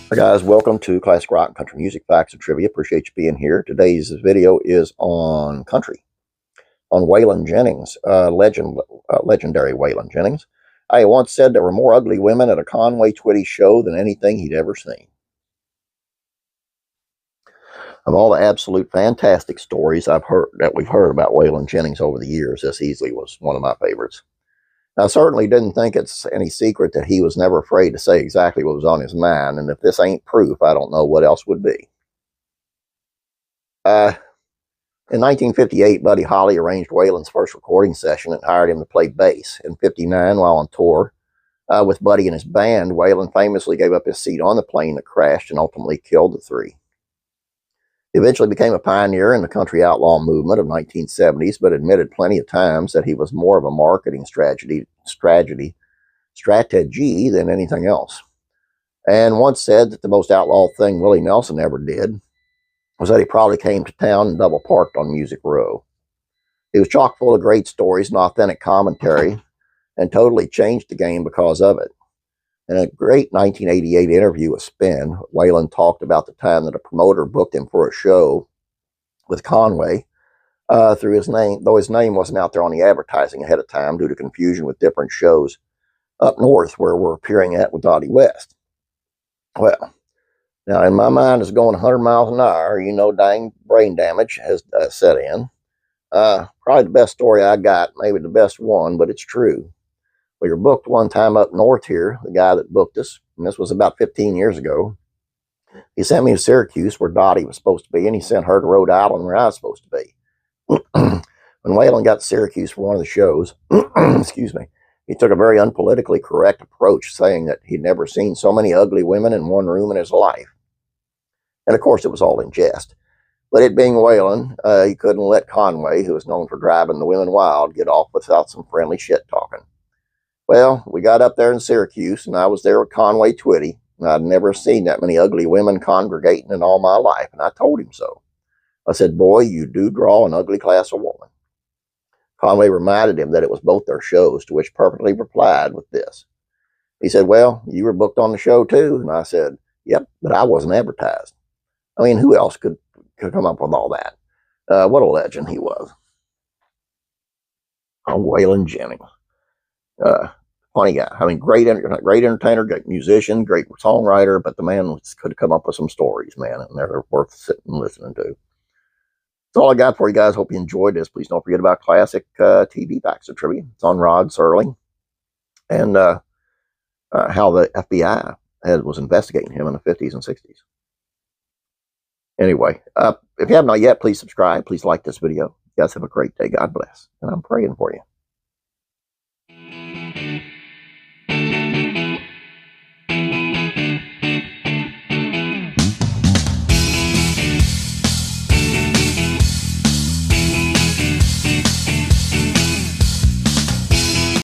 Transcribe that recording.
Hi guys, welcome to Classic Rock and Country Music Facts and Trivia. Appreciate you being here. Today's video is on country, on Waylon Jennings, legendary Waylon Jennings. I once said there were more ugly women at a Conway Twitty show than anything he'd ever seen. Of all the absolute fantastic stories we've heard about Waylon Jennings over the years, this easily was one of my favorites. I certainly didn't think it's any secret that he was never afraid to say exactly what was on his mind, and if this ain't proof, I don't know what else would be. In 1958, Buddy Holly arranged Waylon's first recording session and hired him to play bass. In 59, while on tour with Buddy and his band, Waylon famously gave up his seat on the plane that crashed and ultimately killed the three. He eventually became a pioneer in the country outlaw movement of 1970s, but admitted plenty of times that he was more of a marketing strategy than anything else. And once said that the most outlaw thing Willie Nelson ever did was that he probably came to town and double parked on Music Row. He was chock full of great stories and authentic commentary and totally changed the game because of it. In a great 1988 interview with Spin, Waylon talked about the time that a promoter booked him for a show with Conway through his name, though his name wasn't out there on the advertising ahead of time due to confusion with different shows up north where we're appearing at with Dottie West. Well, now in my mind, it's going 100 miles an hour. You know, dang brain damage has set in. Probably the best story I got, maybe the best one, but it's true. We were booked one time up north here, the guy that booked us, and this was about 15 years ago. He sent me to Syracuse where Dottie was supposed to be, and he sent her to Rhode Island where I was supposed to be. When Waylon got to Syracuse for one of the shows, excuse me, he took a very unpolitically correct approach, saying that he'd never seen so many ugly women in one room in his life. And of course, it was all in jest. But it being Waylon, he couldn't let Conway, who was known for driving the women wild, get off without some friendly shit talking. Well, we got up there in Syracuse, and I was there with Conway Twitty, and I'd never seen that many ugly women congregating in all my life, and I told him so. I said, boy, you do draw an ugly class of woman. Conway reminded him that it was both their shows, to which perfectly replied with this. He said, well, you were booked on the show too, and I said, yep, but I wasn't advertised. I mean, who else could come up with all that? What a legend he was. Waylon Jennings. Funny guy. I mean, great entertainer, great musician, great songwriter, but the man could come up with some stories, man, and they're worth sitting and listening to. That's all I got for you guys. Hope you enjoyed this. Please don't forget about classic TV facts and trivia. It's on Rod Serling and how the FBI was investigating him in the 50s and 60s. Anyway, if you have not yet, please subscribe. Please like this video. You guys have a great day. God bless. And I'm praying for you.